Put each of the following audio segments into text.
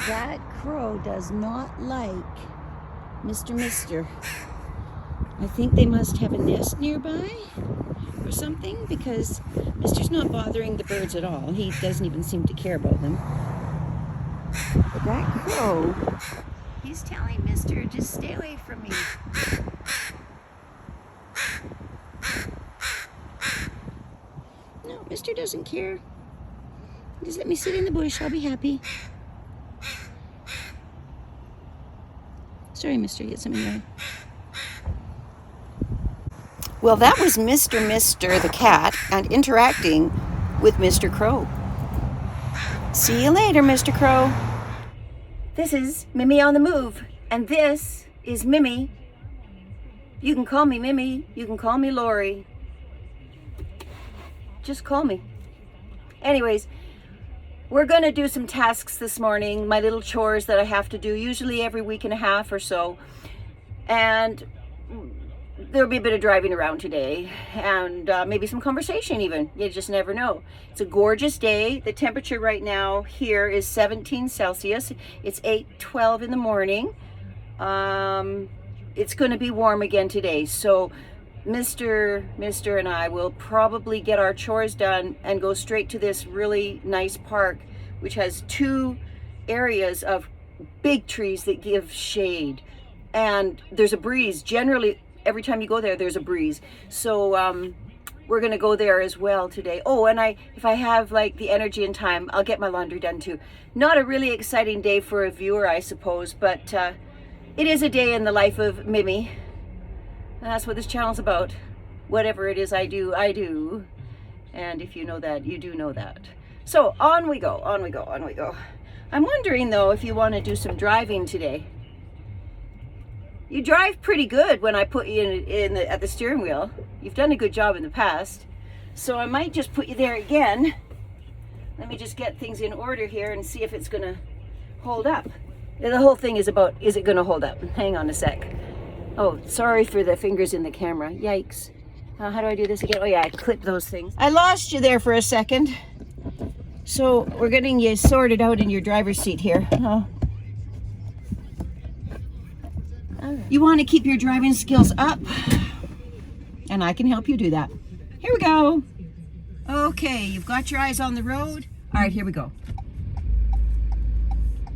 That crow does not like Mr. Mister. I think they must have a nest nearby or something, because Mister's not bothering the birds at all. He doesn't even seem to care about them. But that crow, he's telling Mister, just stay away from me. No, Mister doesn't care. Just let me sit in the bush, I'll be happy. Sorry, Mister, you get something there. Well, that was Mr. Mister the cat and interacting with Mr. Crow. See you later, Mr. Crow. This is Mimi on the Move, and this is Mimi. You can call me Mimi, you can call me Lori. Just call me. Anyways, we're gonna do some tasks this morning, my little chores that I have to do, usually every week and a half or so. And there'll be a bit of driving around today, and maybe some conversation even. You just never know. It's a gorgeous day. The temperature right now here is 17 Celsius. It's 8:12 in the morning. It's going to be warm again today. So Mr. and I will probably get our chores done and go straight to this really nice park, which has two areas of big trees that give shade. And there's a breeze. Generally, every time you go there, there's a breeze. So we're gonna go there as well today. Oh, and if I have like the energy and time, I'll get my laundry done too. Not a really exciting day for a viewer, I suppose, but it is a day in the life of Mimi. And that's what this channel's about. Whatever it is I do, I do. And if you know that, you do know that. So on we go, on we go, on we go. I'm wondering though if you want to do some driving today. You drive pretty good when I put you at the steering wheel. You've done a good job in the past. So I might just put you there again. Let me just get things in order here and see if it's gonna hold up. The whole thing is about, is it gonna hold up? Hang on a sec. Oh, sorry for the fingers in the camera. Yikes. How do I do this again? Oh yeah, I clip those things. I lost you there for a second. So we're getting you sorted out in your driver's seat here. Oh. You want to keep your driving skills up, and I can help you do that. Here we go. Okay, you've got your eyes on the road. All right, here we go.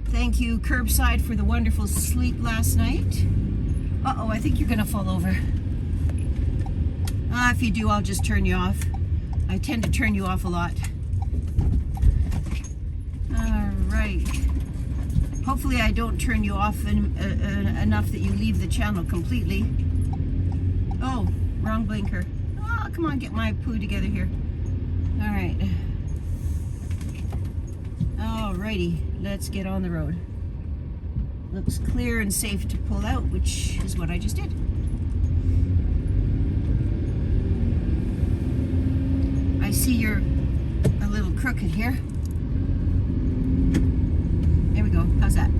Thank you, curbside, for the wonderful sleep last night. Uh-oh, I think you're gonna fall over. If you do, I'll just turn you off. I tend to turn you off a lot. All right. Hopefully I don't turn you off enough that you leave the channel completely. Oh, wrong blinker. Oh, come on, get my poo together here. All right. Alrighty, let's get on the road. Looks clear and safe to pull out, which is what I just did. I see you're a little crooked here. There we go. How's that?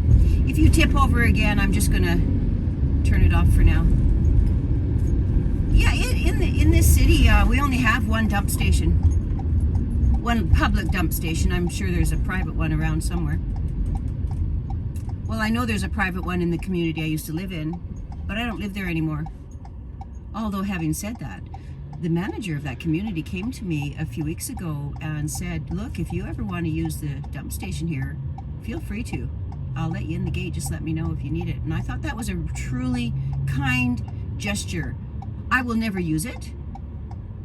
If you tip over again, I'm just gonna turn it off for now. Yeah, in this city, we only have one dump station, one public dump station. I'm sure there's a private one around somewhere. Well, I know there's a private one in the community I used to live in, but I don't live there anymore. Although, having said that, the manager of that community came to me a few weeks ago and said, look, if you ever want to use the dump station here, feel free to. I'll let you in the gate, just let me know if you need it. And I thought that was a truly kind gesture. I will never use it,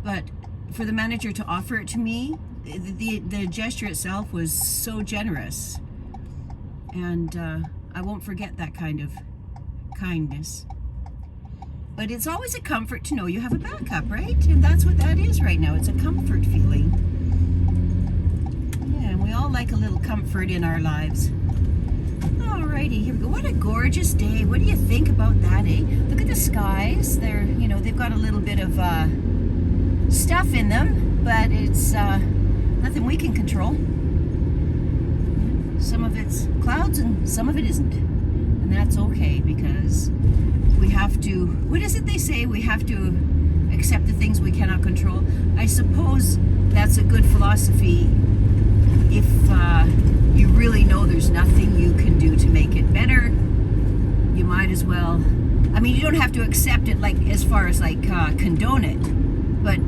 but for the manager to offer it to me, the gesture itself was so generous. And I won't forget that kind of kindness. But it's always a comfort to know you have a backup, right? And that's what that is right now. It's a comfort feeling. Yeah, and we all like a little comfort in our lives. Alrighty, here we go. What a gorgeous day. What do you think about that, eh? Look at the skies. They're, you know, they've got a little bit of stuff in them, but it's nothing we can control. Some of it's clouds and some of it isn't. And that's okay, because we have to, what is it they say? We have to accept the things we cannot control. I suppose that's a good philosophy if you really know there's nothing you can do to make it better, you might as well. I mean, you don't have to accept it like as far as like condone it, but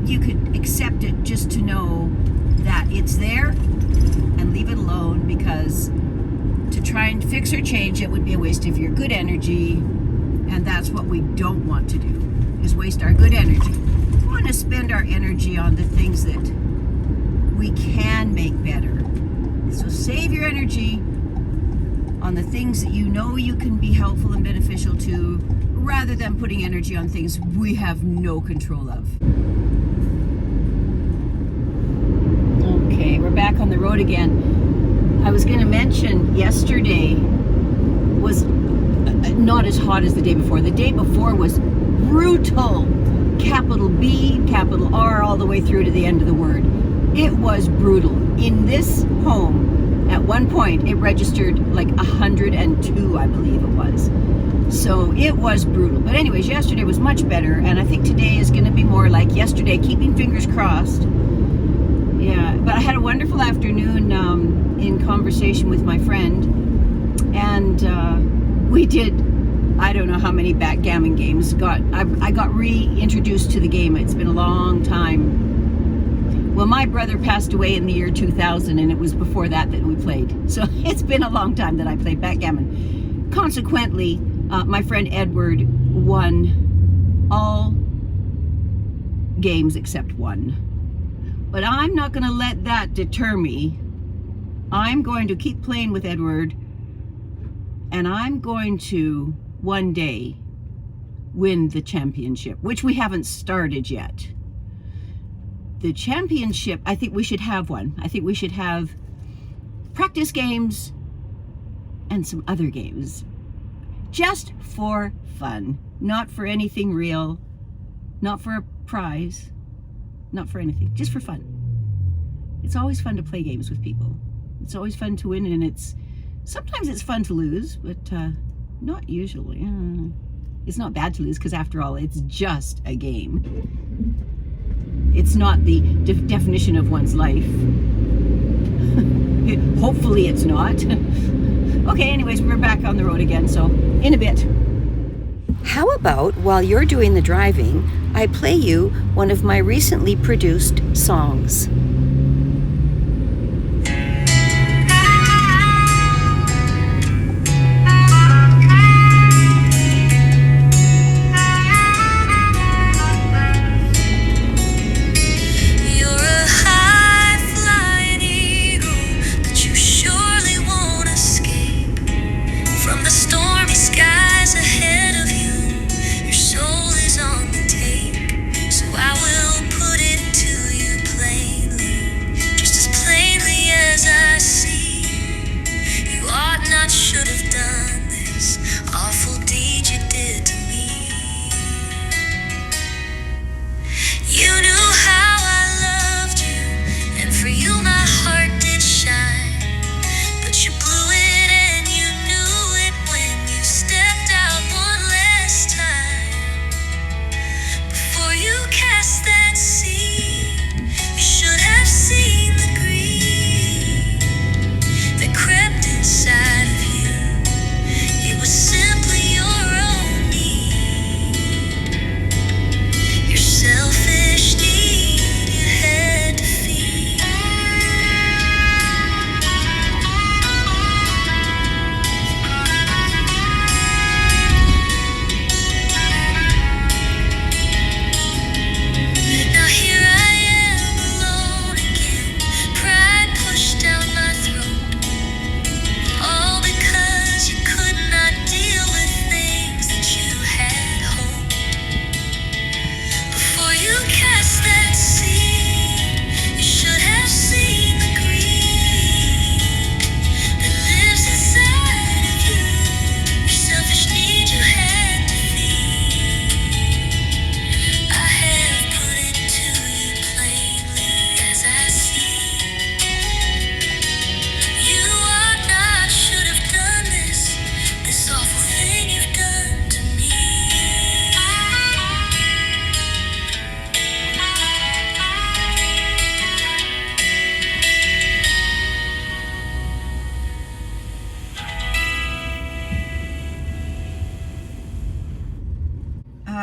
you could accept it just to know that it's there and leave it alone, because to try and fix or change it would be a waste of your good energy, and that's what we don't want to do, is waste our good energy. We want to spend our energy on the things that we can make better. So save your energy on the things that you know you can be helpful and beneficial to, rather than putting energy on things we have no control of. Okay, we're back on the road again. I was going to mention yesterday was not as hot as the day before. The day before was brutal. Capital B, capital R, all the way through to the end of the word. It was brutal. In this home, at one point, it registered like 102, I believe it was. So it was brutal. But anyways, yesterday was much better, and I think today is going to be more like yesterday, keeping fingers crossed. Yeah, but I had a wonderful afternoon in conversation with my friend, and we did, I don't know how many backgammon games. I got reintroduced to the game. It's been a long time. Well, my brother passed away in the year 2000, and it was before that we played. So it's been a long time that I played backgammon. Consequently, my friend Edward won all games except one. But I'm not going to let that deter me. I'm going to keep playing with Edward, and I'm going to one day win the championship, which we haven't started yet. The championship, I think we should have one. I think we should have practice games and some other games, just for fun, not for anything real, not for a prize, not for anything, just for fun. It's always fun to play games with people. It's always fun to win, and sometimes it's fun to lose, but not usually. It's not bad to lose, because after all, it's just a game. It's not the definition of one's life. Hopefully it's not. Okay, anyways, we're back on the road again, so in a bit. How about, while you're doing the driving, I play you one of my recently produced songs. I will put it to you plainly.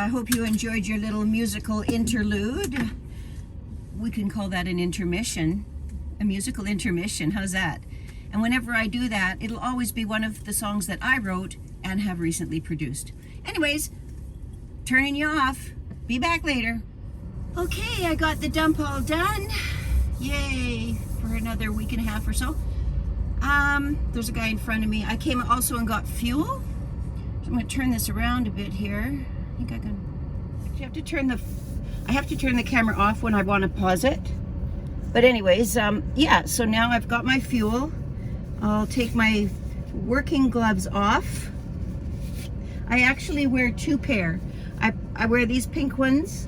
hope you enjoyed your little musical interlude. We can call that an intermission, a musical intermission. How's that? And whenever I do that, it'll always be one of the songs that I wrote and have recently produced. Anyways, turning you off. Be back later. Okay, I got the dump all done. Yay, for another week and a half or so. There's a guy in front of me. I came also and got fuel. So I'm going to turn this around a bit here. I think I can. I have to turn the camera off when I want to pause it. But anyways, yeah. So now I've got my fuel. I'll take my working gloves off. I actually wear two pair. I wear these pink ones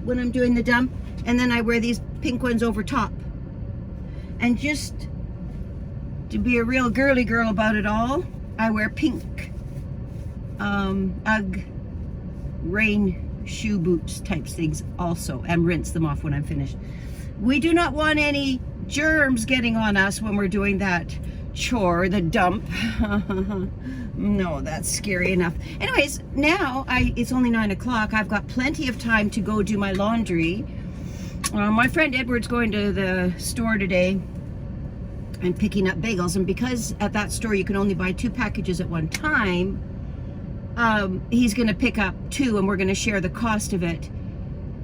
when I'm doing the dump, and then I wear these pink ones over top. And just to be a real girly girl about it all, I wear pink Ugg rain shoe boots type things also, and rinse them off when I'm finished. We do not want any germs getting on us when we're doing that chore, the dump. No, that's scary enough. Anyways, now it's only 9 o'clock. I've got plenty of time to go do my laundry. My friend Edward's going to the store today and picking up bagels, and because at that store you can only buy 2 packages at one time, he's going to pick up 2 and we're going to share the cost of it,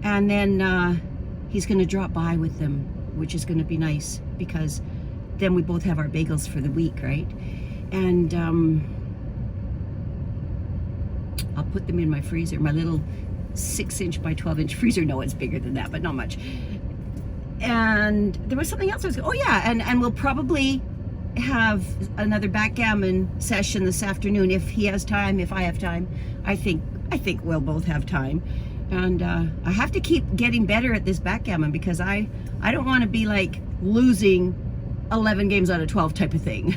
and then he's going to drop by with them, which is going to be nice because then we both have our bagels for the week, right? And I'll put them in my freezer, my little 6-inch by 12-inch freezer. No, it's bigger than that, but not much. And there was something else I was going, oh yeah, and we'll probably have another backgammon session this afternoon if he has time, if I have time. I think we'll both have time. And I have to keep getting better at this backgammon because I don't want to be like losing 11 games out of 12 type of thing.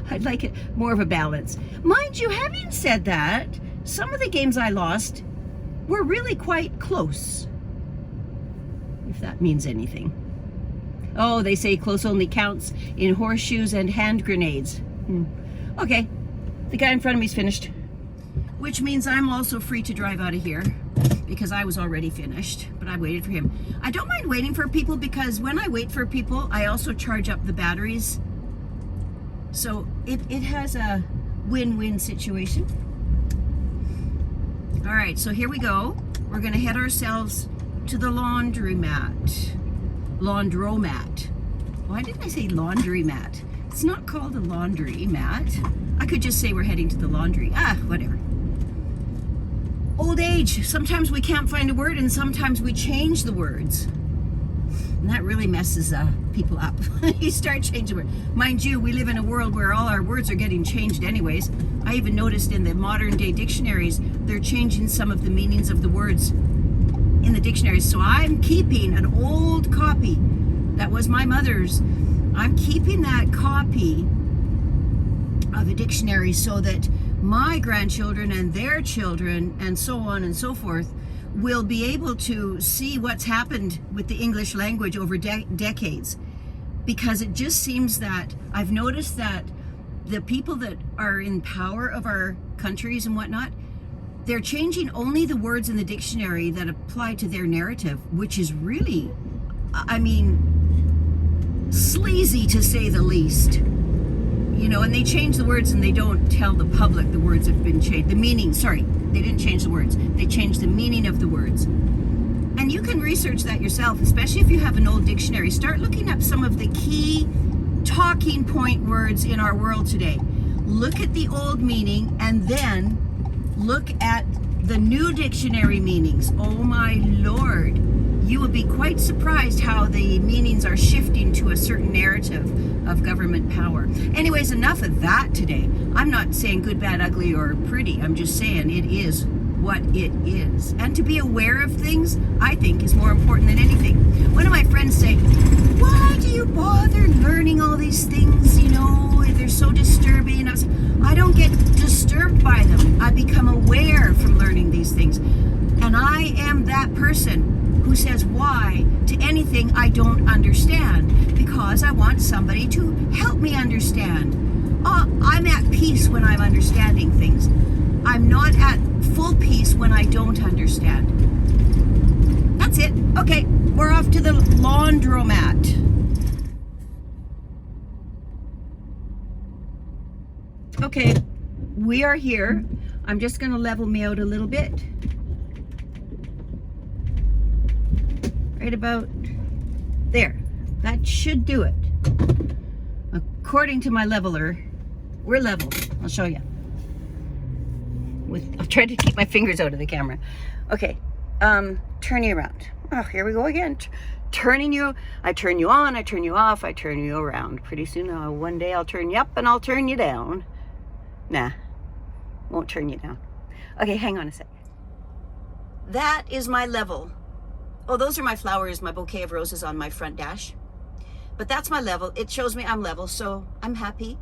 I'd like it more of a balance. Mind you, having said that, some of the games I lost were really quite close, if that means anything. Oh, they say close only counts in horseshoes and hand grenades. Okay, the guy in front of me's finished, which means I'm also free to drive out of here because I was already finished, but I waited for him. I don't mind waiting for people because when I wait for people, I also charge up the batteries. So it has a win-win situation. All right, so here we go. We're gonna head ourselves to the laundromat. Laundromat. Why didn't I say laundromat? It's not called a laundry mat. I could just say we're heading to the laundry. Whatever. Old age. Sometimes we can't find a word and sometimes we change the words. And that really messes people up. You start changing words. Mind you, we live in a world where all our words are getting changed anyways. I even noticed in the modern day dictionaries, they're changing some of the meanings of the words in the dictionaries. So I'm keeping an old copy that was my mother's. I'm keeping that copy of a dictionary so that my grandchildren and their children and so on and so forth will be able to see what's happened with the English language over decades. Because it just seems that I've noticed that the people that are in power of our countries and whatnot, they're changing only the words in the dictionary that apply to their narrative, which is really, I mean, sleazy to say the least. You know, and they change the words and they don't tell the public the words have been changed. The meaning, sorry, they didn't change the words. They changed the meaning of the words. And you can research that yourself, especially if you have an old dictionary. Start looking up some of the key talking point words in our world today. Look at the old meaning and then look at the new dictionary meanings. Oh my Lord. You will be quite surprised how the meanings are shifting to a certain narrative of government power. Anyways, enough of that today. I'm not saying good, bad, ugly, or pretty. I'm just saying it is what it is. And to be aware of things, I think, is more important than anything. One of my friends say, why do you bother learning all these things? You know, they're so disturbing. I don't get disturbed by them. I become aware from learning these things. And I am that person who says why to anything I don't understand because I want somebody to help me understand. I'm at peace when I'm understanding things. I'm not at full peace when I don't understand. That's it. Okay, we're off to the laundromat. Okay, we are here. I'm just going to level me out a little bit. Right about there. That should do it. According to my leveler, we're level. I'll show you. I'm trying to keep my fingers out of the camera. Okay, turn you around. Oh, here we go again. Turning you. I turn you on, I turn you off, I turn you around. Pretty soon, one day I'll turn you up and I'll turn you down. Nah, won't turn you down. Okay, hang on a sec. That is my level. Oh, those are my flowers, my bouquet of roses on my front dash. But that's my level. It shows me I'm level, so I'm happy.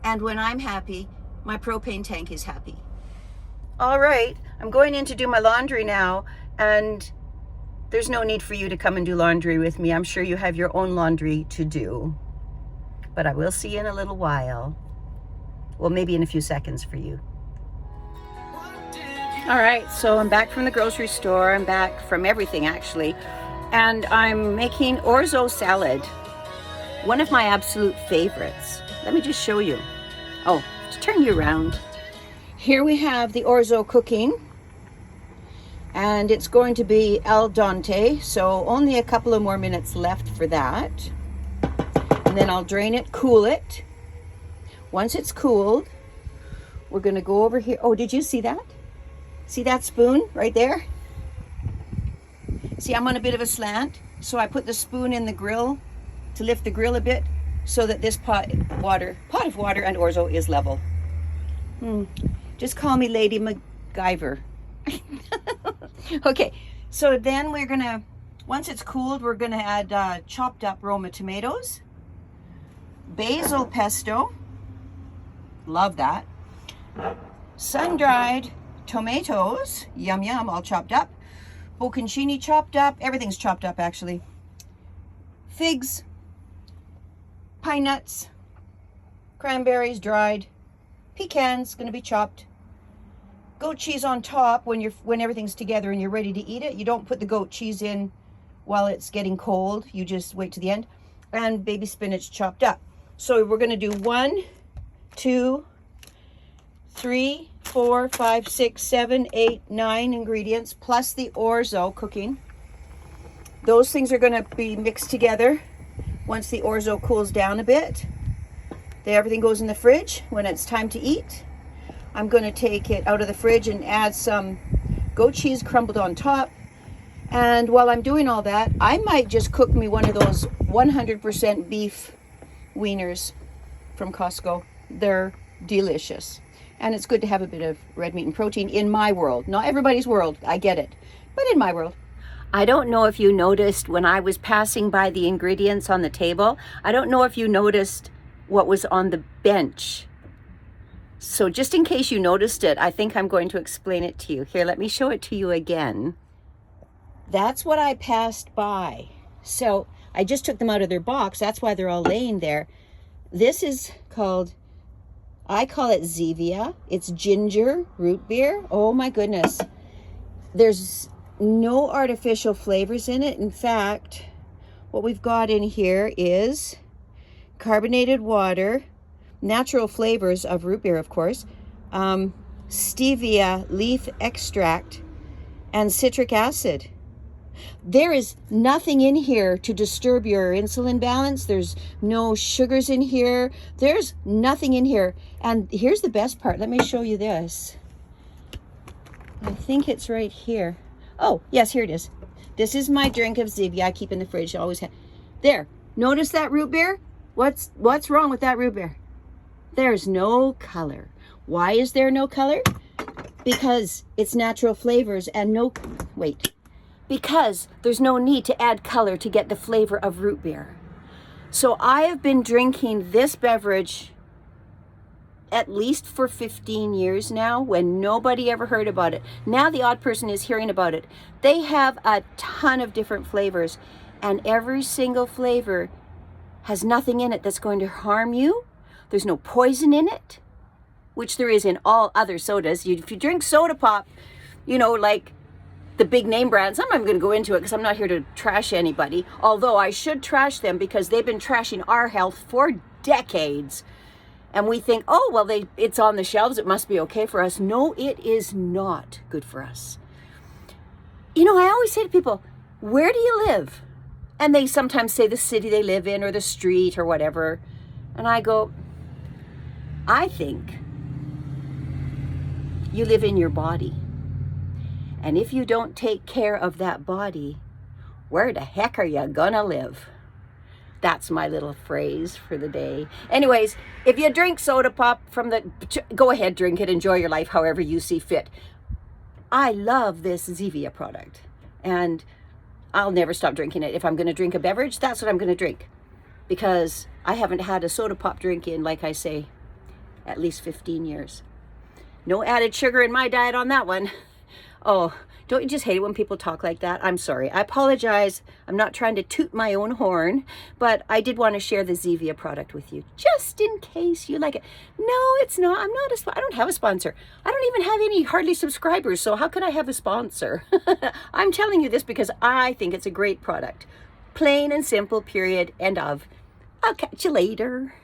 And when I'm happy, my propane tank is happy. All right, I'm going in to do my laundry now, and there's no need for you to come and do laundry with me. I'm sure you have your own laundry to do. But I will see you in a little while. Well, maybe in a few seconds for you. All right, so I'm back from the grocery store. I'm back from everything, actually. And I'm making orzo salad. One of my absolute favorites. Let me just show you. Oh, to turn you around. Here we have the orzo cooking. And it's going to be al dente, so only a couple of more minutes left for that. And then I'll drain it, cool it. Once it's cooled, we're gonna go over here. Oh, did you see that? See that spoon right there? See, I'm on a bit of a slant, so I put the spoon in the grill to lift the grill a bit so that this pot of water and orzo is level. Just call me Lady MacGyver. Okay, so then we're gonna, once it's cooled, we're gonna add chopped up Roma tomatoes, basil pesto, love that, sun-dried tomatoes, yum yum, all chopped up, bocconcini chopped up, everything's chopped up actually, figs, pine nuts, cranberries dried, pecans gonna be chopped, goat cheese on top. When everything's together and you're ready to eat it, you don't put the goat cheese in while it's getting cold, you just wait to the end, and baby spinach chopped up. So we're gonna do 1, 2, 3, 4, 5, 6, 7, 8, 9 ingredients plus the orzo cooking. Those things are gonna be mixed together. Once the orzo cools down a bit, then everything goes in the fridge. When it's time to eat, I'm going to take it out of the fridge and add some goat cheese crumbled on top. And while I'm doing all that, I might just cook me one of those 100% beef wieners from Costco. They're delicious. And it's good to have a bit of red meat and protein in my world. Not everybody's world, I get it, but in my world. I don't know if you noticed when I was passing by the ingredients on the table, I don't know if you noticed what was on the bench. So just in case you noticed it, I think I'm going to explain it to you. Here, let me show it to you again. That's what I passed by. So I just took them out of their box. That's why they're all laying there. This is called, I call it Zevia. It's ginger root beer. Oh my goodness. There's no artificial flavors in it. In fact, what we've got in here is carbonated water, natural flavors of root beer, of course, stevia leaf extract, and citric acid. There is nothing in here to disturb your insulin balance. There's no sugars in here. There's nothing in here. And here's the best part. Let me show you this. I think it's right here. Oh, yes, here it is. This is my drink of Zevia I keep in the fridge. Always have. There. Notice that root beer? What's wrong with that root beer? There's no color. Why is there no color? Because it's natural flavors and because there's no need to add color to get the flavor of root beer. So I have been drinking this beverage at least for 15 years now, when nobody ever heard about it. Now the odd person is hearing about it. They have a ton of different flavors, and every single flavor has nothing in it that's going to harm you. There's no poison in it. which there is in all other sodas. If you drink soda pop, you know, like the big name brands, I'm not going to go into it because I'm not here to trash anybody, although I should trash them because they've been trashing our health for decades. And we think, oh, well, it's on the shelves, it must be okay for us. No, it is not good for us. You know, I always say to people, where do you live? And they sometimes say the city they live in or the street or whatever. And I go, I think you live in your body. And if you don't take care of that body, where the heck are you gonna live? That's my little phrase for the day. Anyways, if you drink soda pop go ahead, drink it, enjoy your life however you see fit. I love this Zevia product, and I'll never stop drinking it. If I'm gonna drink a beverage, that's what I'm gonna drink, because I haven't had a soda pop drink in, like I say, at least 15 years. No added sugar in my diet on that one. Oh, don't you just hate it when people talk like that? I'm sorry. I apologize. I'm not trying to toot my own horn, but I did want to share the Zevia product with you, just in case you like it. No, it's not. I don't have a sponsor. I don't even have any hardly subscribers, so how could I have a sponsor? I'm telling you this because I think it's a great product. Plain and simple, period, end of. I'll catch you later.